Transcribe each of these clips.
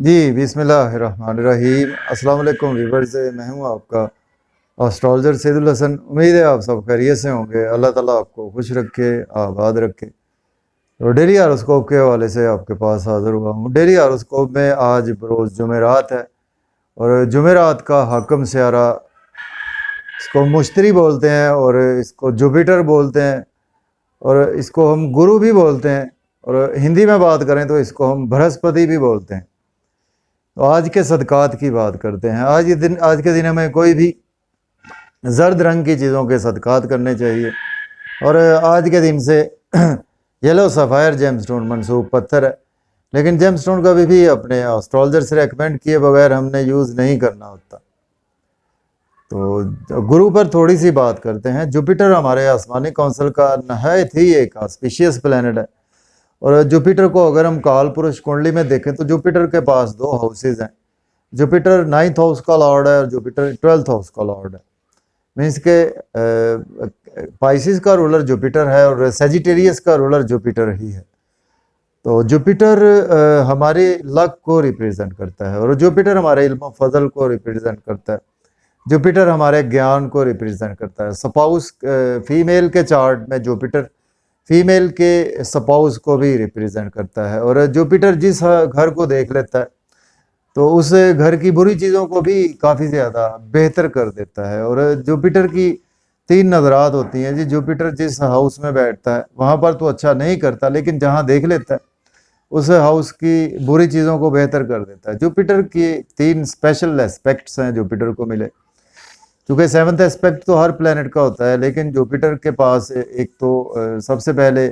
जी, बिस्मिल्लाहिर्रहमानिर्रहीम। अस्सलाम वालेकुम व्यूअर्स, मैं हूँ आपका एस्ट्रोलॉजर सैदुल हसन। उम्मीद है आप सब खैरियत से होंगे। अल्लाह ताला आपको खुश रखे, आबाद रखे। तो डेली हारोस्कोप के हवाले से आपके पास हाज़िर हुआ हूँ। डेली हारोस्कोप में आज बरोज़ जुमेरात है और जुमेरात का हाकम सियारा, इसको मुश्तरी बोलते हैं और इसको जुपिटर बोलते हैं और इसको हम गुरु भी बोलते हैं और हिंदी में बात करें तो इसको हम बृहस्पति भी बोलते हैं। तो आज के सदक़ात की बात करते हैं। आज के दिन हमें कोई भी जर्द रंग की चीज़ों के सदक़ात करने चाहिए और आज के दिन से येलो सफ़ायर जेमस्टोन मंसूब पत्थर है, लेकिन जेमस्टोन कभी भी अपने एस्ट्रोलॉजर से रेकमेंड किए बगैर हमने यूज़ नहीं करना होता। तो गुरु पर थोड़ी सी बात करते हैं। जुपिटर हमारे आसमानी काउंसिल का नहायत ही एक ऑस्पिशियस प्लैनेट है और जुपिटर को अगर हम काल पुरुष कुंडली में देखें तो जुपिटर के पास दो हाउसेज हैं। जुपिटर 9th हाउस का लॉर्ड है और जुपिटर 12th हाउस का लॉर्ड है। मीन्स के पाइसिस का रूलर जुपिटर है और सेजिटेरियस का रूलर जुपिटर ही है। तो जुपिटर हमारे लक को रिप्रेजेंट करता है और जुपिटर हमारे इल्म फजल को रिप्रेजेंट करता है। जुपिटर हमारे ज्ञान को रिप्रेजेंट करता है। स्पाउस फीमेल के चार्ट में जुपिटर फीमेल के स्पाउस को भी रिप्रेजेंट करता है और जुपिटर जिस घर को देख लेता है तो उस घर की बुरी चीज़ों को भी काफ़ी ज़्यादा बेहतर कर देता है। और जुपिटर की 3 नज़रात होती हैं जी। जुपिटर जिस हाउस में बैठता है वहाँ पर तो अच्छा नहीं करता, लेकिन जहाँ देख लेता है उस हाउस की बुरी चीज़ों को बेहतर कर देता है। जुपिटर की 3 स्पेशल एस्पेक्ट्स हैं जुपिटर को मिले, क्योंकि 7th एस्पेक्ट तो हर प्लेनेट का होता है, लेकिन जुपिटर के पास एक तो सबसे पहले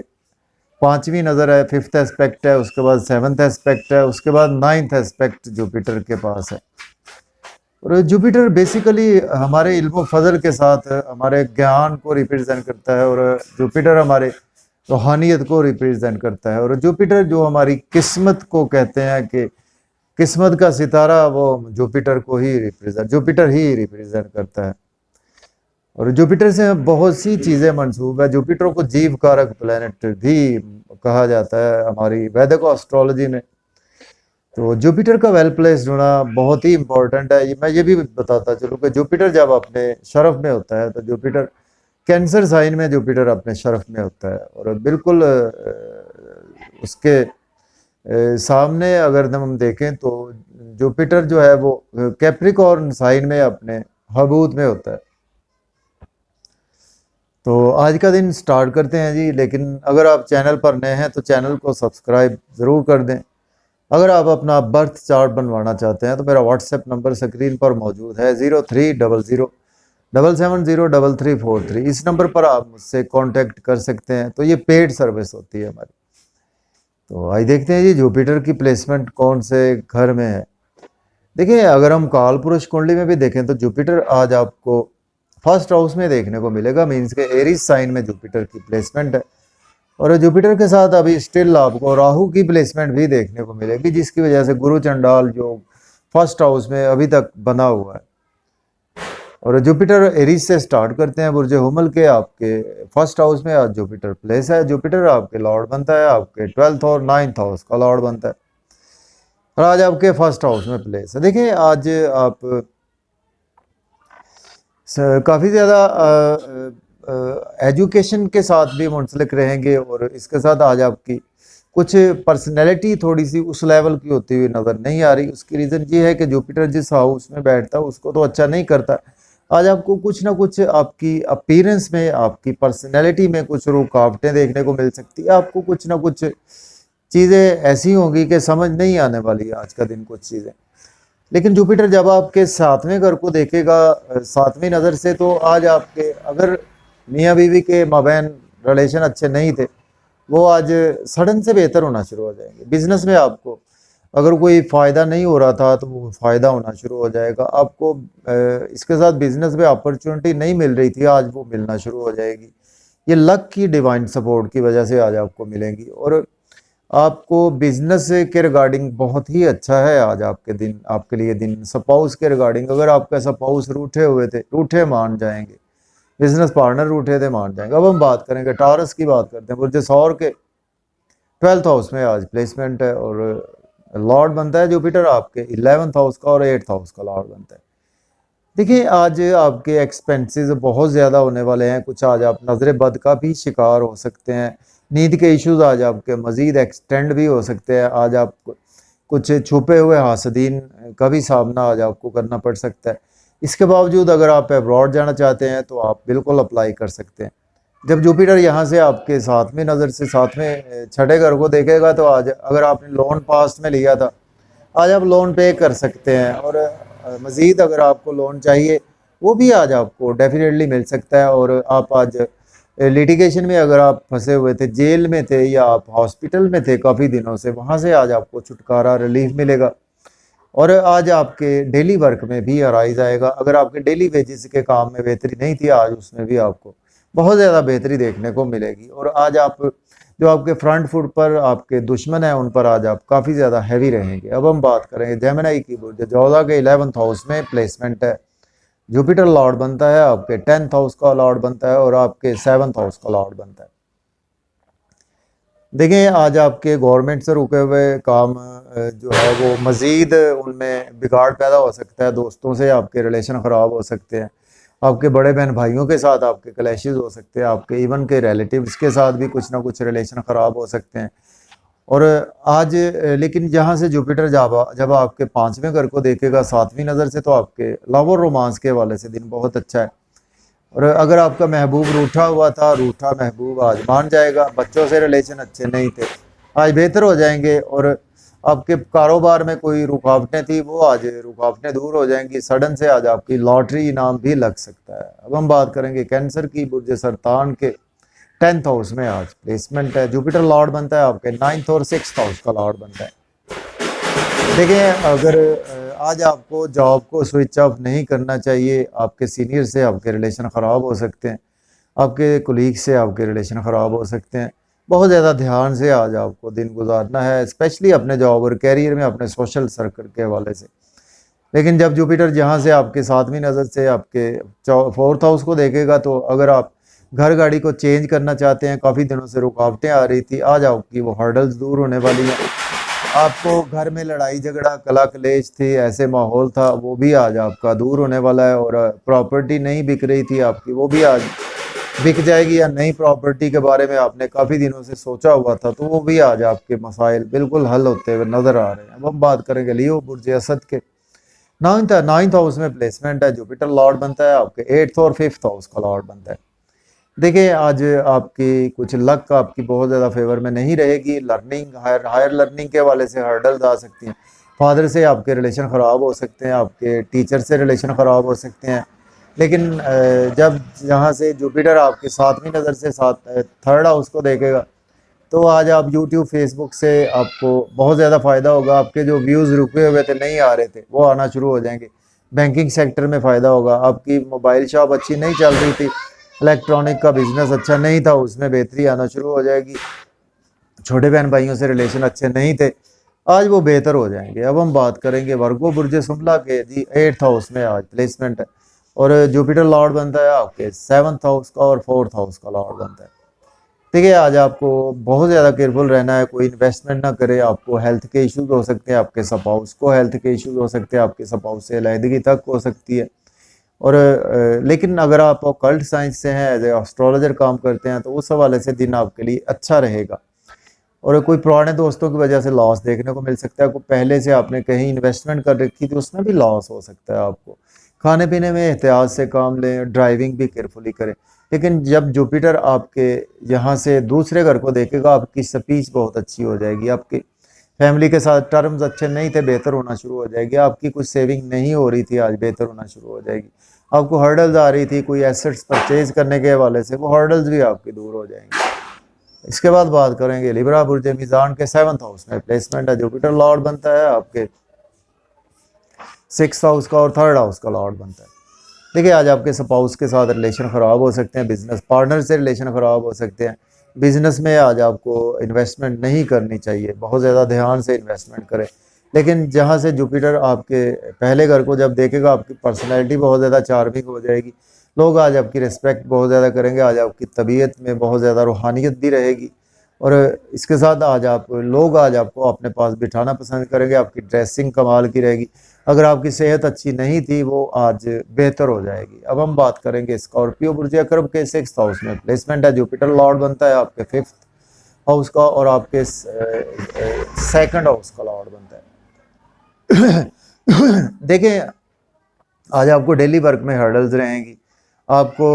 5वीं नज़र है, 5th एस्पेक्ट है, उसके बाद 7th एस्पेक्ट है, उसके बाद 9th एस्पेक्ट जुपिटर के पास है। और जुपिटर बेसिकली हमारे इल्म फजल के साथ हमारे ज्ञान को रिप्रेजेंट करता है और जुपिटर हमारे रूहानियत को रिप्रेजेंट करता है और जुपिटर जो हमारी किस्मत को कहते हैं कि किस्मत का सितारा, वो जुपिटर ही रिप्रेजेंट करता है। और जुपिटर से बहुत सी चीज़ें मंसूब है। जुपिटर को जीव कारक प्लैनेट भी कहा जाता है हमारी वैदिक एस्ट्रोलॉजी में। तो जुपिटर का वेल प्लेस्ड होना बहुत ही इम्पोर्टेंट है। मैं ये भी बताता चलूँ कि जुपिटर जब अपने शरफ में होता है तो जुपिटर कैंसर साइन में जुपिटर अपने शरफ में होता है और बिल्कुल उसके सामने अगर हम देखें तो जुपिटर जो है वो कैप्रिकॉर्न साइन में अपने हबूत में होता है। तो आज का दिन स्टार्ट करते हैं जी। लेकिन अगर आप चैनल पर नए हैं तो चैनल को सब्सक्राइब ज़रूर कर दें। अगर आप अपना बर्थ चार्ट बनवाना चाहते हैं तो मेरा व्हाट्सएप नंबर स्क्रीन पर मौजूद है 0300770343। इस नंबर पर आप मुझसे कांटेक्ट कर सकते हैं। तो ये पेड सर्विस होती है हमारी। तो आज देखते हैं जी जुपिटर की प्लेसमेंट कौन से घर में है। देखिए, अगर हम काल पुरुष कुंडली में भी देखें तो जुपिटर आज आपको फर्स्ट हाउस में देखने को मिलेगा। मीन्स के एरीज साइन में जुपिटर की प्लेसमेंट है और जुपिटर के साथ अभी स्टिल आपको राहु की प्लेसमेंट भी देखने को मिलेगी, जिसकी वजह से गुरु चंडाल जो फर्स्ट हाउस में अभी तक बना हुआ है। और जुपिटर एरीज से स्टार्ट करते हैं। बुर्ज हुमल के आपके फर्स्ट हाउस में आज जुपिटर प्लेस है। जुपिटर आपके लॉर्ड बनता है, आपके 12th और 9th हाउस का लॉर्ड बनता है और आज आपके फर्स्ट हाउस में प्लेस है। देखिए, आज आप काफ़ी ज़्यादा एजुकेशन के साथ भी मुंसलिक रहेंगे और इसके साथ आज आपकी कुछ पर्सनैलिटी थोड़ी सी उस लेवल की होती हुई नज़र नहीं आ रही। उसकी रीज़न ये है कि जुपिटर जिस हाउस में बैठता है उसको तो अच्छा नहीं करता। आज आपको कुछ ना कुछ आपकी अपीयरेंस में, आपकी पर्सनैलिटी में कुछ रुकावटें देखने को मिल सकती है। आपको कुछ ना कुछ चीज़ें ऐसी होंगी कि समझ नहीं आने वाली आज का दिन कुछ चीज़ें। लेकिन जुपिटर जब आपके 7वें घर को देखेगा 7वीं नज़र से, तो आज आपके अगर मियाँ बीवी के माबैन रिलेशन अच्छे नहीं थे, वो आज सडन से बेहतर होना शुरू हो जाएंगे। बिजनेस में आपको अगर कोई फ़ायदा नहीं हो रहा था तो वो फ़ायदा होना शुरू हो जाएगा। आपको इसके साथ बिजनेस में अपॉर्चुनिटी नहीं मिल रही थी, आज वो मिलना शुरू हो जाएगी। ये लक की डिवाइन सपोर्ट की वजह से आज आपको मिलेंगी और आपको बिजनेस के रिगार्डिंग बहुत ही अच्छा है आज आपके लिए दिन। स्पाउस के रिगार्डिंग, अगर आपका स्पाउस रूठे हुए थे, रूठे मान जाएंगे। बिजनेस पार्टनर रूठे थे, मान जाएंगे। अब हम बात करेंगे टॉरस की, बात करते हैं। बुर्ज सौर के 12th हाउस में आज प्लेसमेंट है और लॉर्ड बनता है जुपिटर आपके 11th हाउस का और 8th हाउस का लॉर्ड बनता है। देखिए आज आपके एक्सपेंसेस बहुत ज़्यादा होने वाले हैं, कुछ आज आप नज़र बद का भी शिकार हो सकते हैं, नींद के इश्यूज आज आपके मज़ीद एक्सटेंड भी हो सकते हैं, आज आप कुछ छुपे हुए हासदीन का भी सामना आज आपको करना पड़ सकता है। इसके बावजूद अगर आप अब्रॉड जाना चाहते हैं तो आप बिल्कुल अप्लाई कर सकते हैं। जब जुपिटर यहाँ से आपके 7वें नज़र से 7वें छठे घर को देखेगा तो आज अगर आपने लोन पास्ट में लिया था, आज आप लोन पे कर सकते हैं, और मज़ीद अगर आपको लोन चाहिए वो भी आज आपको डेफिनेटली मिल सकता है। और आप आज लिटिगेशन में अगर आप फंसे हुए थे, जेल में थे या आप हॉस्पिटल में थे काफ़ी दिनों से, वहाँ से आज आपको छुटकारा, रिलीफ मिलेगा। और आज आपके डेली वर्क में भी अराइज आएगा। अगर आपके डेली वेजेस के काम में बेहतरी नहीं थी, आज उसमें भी आपको बहुत ज़्यादा बेहतरी देखने को मिलेगी। और आज आप जो आपके फ्रंट फुट पर आपके दुश्मन हैं उन पर आज आप काफ़ी ज़्यादा हैवी रहेंगे। अब हम बात करेंगे जेमिनी की। जोधा के 11th हाउस में प्लेसमेंट है, जुपिटर लॉर्ड बनता है, आपके 10th हाउस का लॉर्ड बनता है और आपके 7th हाउस का लॉर्ड बनता है। देखिए आज आपके गवर्नमेंट से रुके हुए काम जो है वो मज़ीद उनमें बिगाड़ पैदा हो सकता है, दोस्तों से आपके रिलेशन ख़राब हो सकते हैं, आपके बड़े बहन भाइयों के साथ आपके क्लैशेस हो सकते हैं, आपके इवन के रिलेटिव्स के साथ भी कुछ ना कुछ रिलेशन ख़राब हो सकते हैं। और आज लेकिन जहाँ से जुपिटर जब आपके 5वें घर को देखेगा 7वीं नज़र से, तो आपके लव और रोमांस के हवाले से दिन बहुत अच्छा है। और अगर आपका महबूब रूठा हुआ था, रूठा महबूब आज मान जाएगा, बच्चों से रिलेशन अच्छे नहीं थे, आज बेहतर हो जाएंगे। और आपके कारोबार में कोई रुकावटें थी वो आज रुकावटें दूर हो जाएंगी। सडन से आज आपकी लॉटरी इनाम भी लग सकता है। अब हम बात करेंगे कैंसर की। बुर्ज सरतान के 10th हाउस में आज प्लेसमेंट है, जुपिटर लॉर्ड बनता है आपके 9th और 6th हाउस का लॉर्ड बनता है। देखिए अगर आज आपको जॉब को स्विच ऑफ नहीं करना चाहिए, आपके सीनियर से आपके रिलेशन ख़राब हो सकते हैं, आपके कुलीग से आपके रिलेशन ख़राब हो सकते हैं। बहुत ज़्यादा ध्यान से आज आपको दिन गुजारना है, स्पेशली अपने जॉब और कैरियर में, अपने सोशल सर्कल के हवाले से। लेकिन जब जुपिटर जहाँ से आपके 7वीं नज़र से आपके 4th हाउस को देखेगा, तो अगर आप घर गाड़ी को चेंज करना चाहते हैं, काफ़ी दिनों से रुकावटें आ रही थी, आज आपकी वो हर्डल्स दूर होने वाली हैं। आपको घर में लड़ाई झगड़ा कला कलेश थी, ऐसे माहौल था, वो भी आज आपका दूर होने वाला है। और प्रॉपर्टी नहीं बिक रही थी आपकी, वो भी आज बिक जाएगी। या नई प्रॉपर्टी के बारे में आपने काफ़ी दिनों से सोचा हुआ था, तो वो भी आज आपके मसाइल बिल्कुल हल होते हुए नज़र आ रहे हैं। अब हम बात करेंगे लियो बुर्ज असद के। 9th हाउस में प्लेसमेंट है, जुपिटर लॉर्ड बनता है आपके 8th और 5th हाउस का लॉर्ड बनता है। देखिए आज आपकी कुछ लक आपकी बहुत ज़्यादा फेवर में नहीं रहेगी। लर्निंग हायर लर्निंग के हवाले से हर्डल्स आ सकती हैं, फादर से आपके रिलेशन ख़राब हो सकते हैं, आपके टीचर से रिलेशन ख़राब हो सकते हैं। लेकिन जब यहाँ से जुपिटर आपके 7वीं नज़र से 3rd हाउस को देखेगा, तो आज आप यूट्यूब फेसबुक से आपको बहुत ज़्यादा फ़ायदा होगा। आपके जो व्यूज़ रुके हुए थे, नहीं आ रहे थे, वो आना शुरू हो जाएंगे। बैंकिंग सेक्टर में फ़ायदा होगा। आपकी मोबाइल शॉप अच्छी नहीं चल रही थी, इलेक्ट्रॉनिक का बिजनेस अच्छा नहीं था, उसमें बेहतरी आना शुरू हो जाएगी। छोटे बहन भाइयों से रिलेशन अच्छे नहीं थे, आज वो बेहतर हो जाएंगे। अब हम बात करेंगे वर्गो बुर्ज सुमला के। जी 8th हाउस में आज प्लेसमेंट है, और जुपिटर लॉर्ड बनता है आपके 7th हाउस का और 4th हाउस का लॉर्ड बनता है। ठीक है, आज आपको बहुत ज़्यादा केयरफुल रहना है, कोई इन्वेस्टमेंट ना करे। आपको हेल्थ के इश्यूज हो सकते हैं, आपके स्पाउस को हेल्थ के इश्यूज हो सकते हैं, आपके स्पाउस से अलहदगी तक हो सकती है। और लेकिन अगर आप ऑकल्ट साइंस से हैं, एज ए एस्ट्रोलॉजर काम करते हैं, तो उस हवाले से दिन आपके लिए अच्छा रहेगा। और कोई पुराने दोस्तों की वजह से लॉस देखने को मिल सकता है। को पहले से आपने कहीं इन्वेस्टमेंट कर रखी थी, उसमें भी लॉस हो सकता है आपको। खाने पीने में एहतियात से काम लें, ड्राइविंग भी केयरफुली करें। लेकिन जब जुपिटर आपके यहाँ से दूसरे घर को देखेगा, आपकी स्पीच बहुत अच्छी हो जाएगी, आपकी फैमिली के साथ टर्म्स अच्छे नहीं थे, बेहतर होना शुरू हो जाएगी। आपकी कुछ सेविंग नहीं हो रही थी, आज बेहतर होना शुरू हो जाएगी। आपको हर्डल्स आ रही थी कोई एसेट्स परचेज करने के हवाले से, वो हर्डल्स भी आपकी दूर हो जाएंगी। इसके बाद बात करेंगे लिब्रा बुर्ज मीज़ान के 7th हाउस में प्लेसमेंट है, जुपिटर लॉर्ड बनता है आपके 6th हाउस का और 3rd हाउस का लॉर्ड बनता है। देखिए आज आपके स्पाउस के साथ रिलेशन ख़राब हो सकते हैं, बिजनेस पार्टनर से रिलेशन ख़राब हो सकते हैं। बिजनेस में आज आपको इन्वेस्टमेंट नहीं करनी चाहिए, बहुत ज़्यादा ध्यान से इन्वेस्टमेंट करें। लेकिन जहाँ से जुपिटर आपके पहले घर को जब देखेगा, आपकी पर्सनैलिटी बहुत ज़्यादा चार्मिंग हो जाएगी, लोग आज आपकी रिस्पेक्ट बहुत ज़्यादा करेंगे, आज आपकी तबीयत में बहुत ज़्यादा रूहानियत भी रहेगी। और इसके साथ आज आपको अपने पास बिठाना पसंद करेंगे। आपकी ड्रेसिंग कमाल की रहेगी। अगर आपकी सेहत अच्छी नहीं थी वो आज बेहतर हो जाएगी। अब हम बात करेंगे स्कॉर्पियो बुर्ज अकरब के 6th हाउस में प्लेसमेंट है। जुपिटर लॉर्ड बनता है आपके 5th हाउस का और आपके 2nd हाउस का लॉर्ड बनता है। देखिए आज आपको डेली वर्क में हर्डल्स रहेंगी। आपको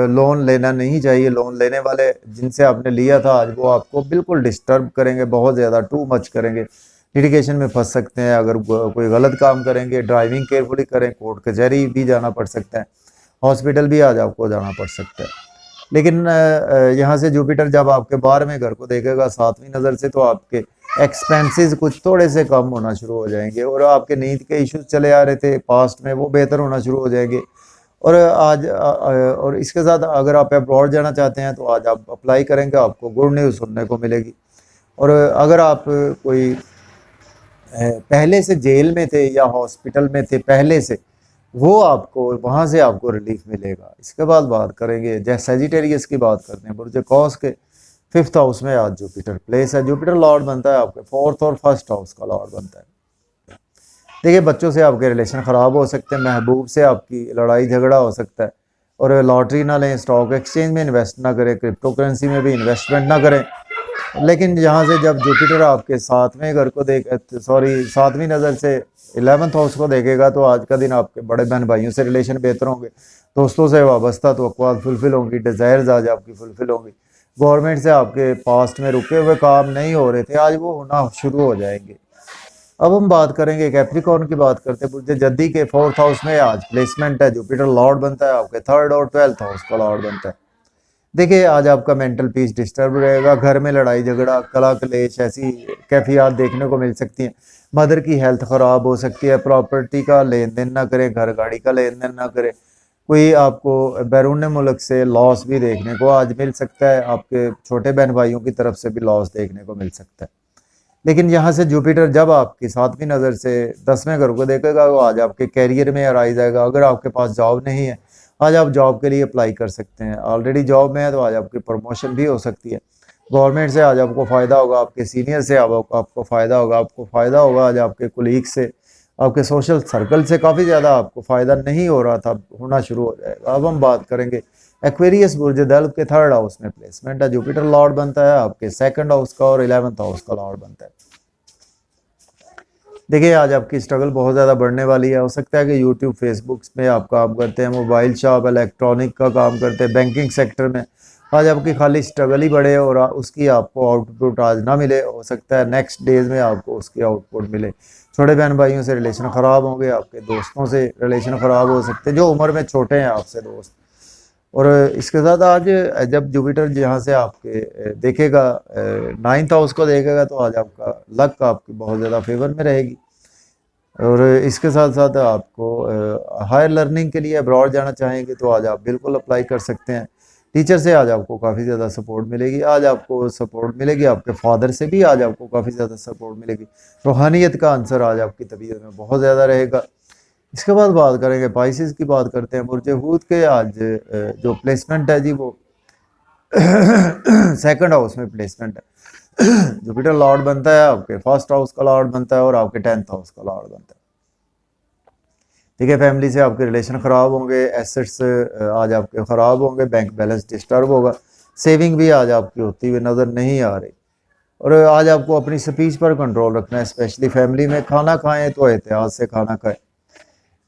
लोन लेना नहीं चाहिए। लोन लेने वाले जिनसे आपने लिया था आज वो आपको बिल्कुल डिस्टर्ब करेंगे, बहुत ज़्यादा टू मच करेंगे। लिटिगेशन में फंस सकते हैं। अगर कोई गलत काम करेंगे, ड्राइविंग केयरफुली करें, कोर्ट कचहरी भी जाना पड़ सकता है, हॉस्पिटल भी आज आपको जाना पड़ सकता है। लेकिन यहाँ से जुपिटर जब आपके 12वें घर को देखेगा 7वीं नज़र से, तो आपके एक्सपेंसेस कुछ थोड़े से कम होना शुरू हो जाएंगे और आपके नींद के इश्यूज चले आ रहे थे पास्ट में वो बेहतर होना शुरू हो जाएंगे। और और इसके साथ अगर आप अब्रॉड जाना चाहते हैं तो आज आप अप्लाई करेंगे, आपको गुड न्यूज़ सुनने को मिलेगी। और अगर आप कोई पहले से जेल में थे या हॉस्पिटल में थे पहले से, वो आपको वहाँ से आपको रिलीफ मिलेगा। इसके बाद बात करेंगे जैसे सेजिटेरियस की बात करते हैं। बुर्ज कौस के 5th हाउस में आज जुपिटर प्लेस है। जुपिटर लॉर्ड बनता है आपके 4th और 1st हाउस का लॉर्ड बनता है। देखिए बच्चों से आपके रिलेशन ख़राब हो सकते हैं, महबूब से आपकी लड़ाई झगड़ा हो सकता है। और लॉटरी ना लें, स्टॉक एक्सचेंज में इन्वेस्ट ना करें, क्रिप्टो करेंसी में भी इन्वेस्टमेंट ना करें। लेकिन यहाँ से जब जुपिटर आपके 7वें घर को 7वीं नज़र से 11th हाउस को देखेगा तो आज का दिन आपके बड़े बहन भाइयों से रिलेशन बेहतर होंगे, दोस्तों से वाबस्ता तवक्कुआत फुलफिल होंगी, डिज़ायर्स आज आपकी फुलफिल होंगी। गवर्नमेंट से आपके पास्ट में रुके हुए काम नहीं हो रहे थे, आज वो होना शुरू हो जाएंगे। अब हम बात करेंगे कैप्रिकॉर्न की बात करते हैं। बुर्ज जद्दी के 4th हाउस में आज प्लेसमेंट है। जुपिटर लॉर्ड बनता है आपके 3rd और 12th हाउस का लॉर्ड बनता है। देखिए आज आपका मेंटल पीस डिस्टर्ब रहेगा। घर में लड़ाई झगड़ा, कला कलेश, ऐसी कैफियत देखने को मिल सकती हैं। मदर की हेल्थ ख़राब हो सकती है। प्रॉपर्टी का लेन देन ना करें, घर गाड़ी का लेन देन ना करें। कोई आपको बैरून मुल्क से लॉस भी देखने को आज मिल सकता है। आपके छोटे बहन भाइयों की तरफ से भी लॉस देखने को मिल सकता है। लेकिन यहाँ से जुपिटर जब आपकी 7वीं नज़र से 10वें घर को देखेगा वो आज आपके कैरियर में आ जाएगा। अगर आपके पास जॉब नहीं है आज आप जॉब के लिए अप्लाई कर सकते हैं। ऑलरेडी जॉब में है तो आज आपकी प्रमोशन भी हो सकती है। गवर्नमेंट से आज आपको फ़ायदा होगा, आपके सीनियर से आपको फ़ायदा होगा, आपको फ़ायदा होगा आज आपके कुलीग से, आपके सोशल सर्कल से काफ़ी ज़्यादा आपको फ़ायदा नहीं हो रहा था, होना शुरू हो जाएगा। अब हम बात करेंगे एक्वेरियस बुर्ज दल्ब के 3rd हाउस में प्लेसमेंट है। जुपिटर लॉर्ड बनता है आपके 2nd हाउस का और 11th हाउस का लॉर्ड बनता है। देखिए आज आपकी स्ट्रगल बहुत ज़्यादा बढ़ने वाली है। हो सकता है कि यूट्यूब फेसबुक में आप काम करते हैं, मोबाइल शॉप, इलेक्ट्रॉनिक का काम करते हैं, बैंकिंग सेक्टर में, आज आपकी खाली स्ट्रगल ही बढ़े और उसकी आपको आउटपुट आज ना मिले। हो सकता है नेक्स्ट डेज में आपको उसकी आउटपुट मिले। छोटे बहन भाइयों से रिलेशन ख़राब होंगे, आपके दोस्तों से रिलेशन ख़राब हो सकते हैं जो उम्र में छोटे हैं आपसे दोस्त। और इसके साथ आज जब जुपिटर यहाँ से आपके देखेगा 9th हाउस को देखेगा तो आज आपका लक आपकी बहुत ज़्यादा फेवर में रहेगी। और इसके साथ साथ आपको हायर लर्निंग के लिए अब्रॉड जाना चाहेंगे तो आज आप बिल्कुल अप्लाई कर सकते हैं। टीचर से आज आपको काफ़ी ज़्यादा सपोर्ट मिलेगी। आज आपको सपोर्ट मिलेगी, आपके फादर से भी आज आपको काफ़ी ज़्यादा सपोर्ट मिलेगी। रूहानियत का आंसर आज आपकी तबीयत में बहुत ज़्यादा रहेगा। इसके बाद बात करेंगे पाइसेस की बात करते हैं। बुर्ज हूत के आज जो प्लेसमेंट है जी वो 2nd हाउस में प्लेसमेंट है। जुपिटर लॉर्ड बनता है आपके 1st हाउस का लॉर्ड बनता है और आपके 10th हाउस का लॉर्ड बनता है। ठीक है, फैमिली से आपके रिलेशन ख़राब होंगे, एसेट्स आज आपके ख़राब होंगे, बैंक बैलेंस डिस्टर्ब होगा, सेविंग भी आज आपकी होती हुई नज़र नहीं आ रही। और आज आपको अपनी स्पीच पर कंट्रोल रखना है, स्पेशली फैमिली में। खाना खाएं तो एहतियात से खाना खाएं।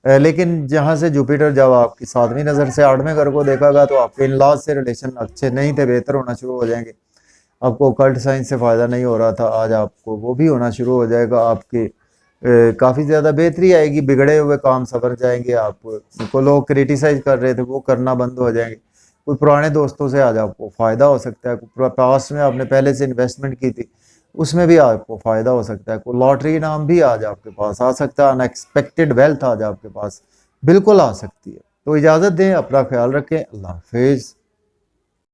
लेकिन जहाँ से जुपिटर जब आपकी 7वीं नज़र से 8वें घर को देखागा तो आपके इन लॉज से रिलेशन अच्छे नहीं थे, बेहतर होना शुरू हो जाएंगे। आपको कल्ट साइंस से फ़ायदा नहीं हो रहा था, आज आपको वो भी होना शुरू हो जाएगा। आपकी काफ़ी ज़्यादा बेहतरी आएगी, बिगड़े हुए काम सवर जाएंगे। आपको लोग क्रिटिसाइज कर रहे थे वो करना बंद हो जाएंगे। कोई पुराने दोस्तों से आज आपको फ़ायदा हो सकता है। पास्ट में आपने पहले से इन्वेस्टमेंट की थी उसमें भी आपको फ़ायदा हो सकता है। कोई लॉटरी नाम भी आज आपके पास आ सकता है, अनएक्सपेक्टेड वेल्थ आज आपके पास बिल्कुल आ सकती है। तो इजाज़त दें, अपना ख्याल रखें, अल्लाह हाफिज़।